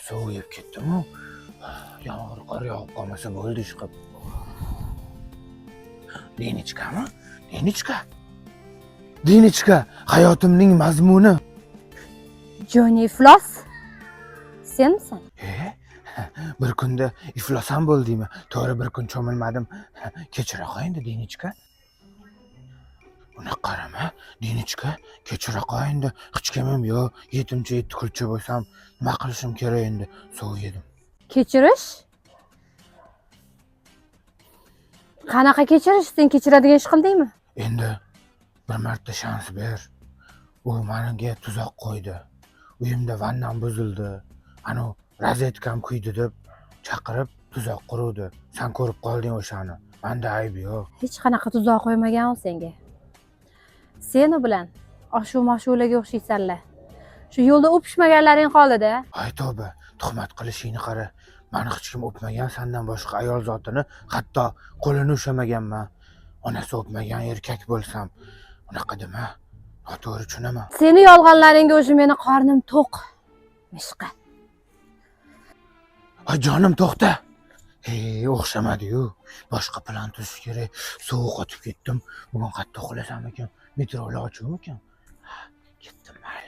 sovib ketdim-ku. Yomg'ir qor yog'ib qolmasa bo'ldi ish qilib. Denichkami? Denichka, hayotimning mazmuni. Joni iflos. Senmisan? Bir kunda iflos ham bo'ldingmi? To'g'ri bir kun cho'milmadim. Kechira qo'yindi Denichka. Uni qarama, Denichka, kechira qo'yindi. Hech kimim yo'q. Yetimcha yetti kulcha bo'lsam, nima qilishim kerak endi? Suv yedim. Kechirish? Qanaqa kechirish? Sen kechiradigan ish qildingmi? Endi bir marta shans ber. U menga tuzoq qo'ydi. Uyimda vannam buzildi. Ana rozetkam kuydi deb chaqirib tuzoq quruvdi. Sen ko'rib qolding o'shani. Menda ayb yo'q. Hech qanaqa tuzoq qo'ymagan u senga. Seni bilan ashu-mashulaga o'xshaysanlar. Shu yo'lda o'pishmaganlaring qoldi-da. Ay tavba, tuhmat qilishingni qara. Meni hech kim o'pmagan, sendan boshqa ayol zotini hatto qo'lini ushamaganman. Onasi o'pmagan erkak bo'lsam, unaqa dema. Noto'g'ri tushunaman. Seni yolg'onlaringga o'sha meni qornim to'q. Mishqa. Ay jonim to'xta. O'xshamadi-yu. Boshqa plan tuzish kerak. Sovuq otib ketdim. Bugun qattiq uxlasam ekan, metrolar ochuvmikan? Ketdim mayli.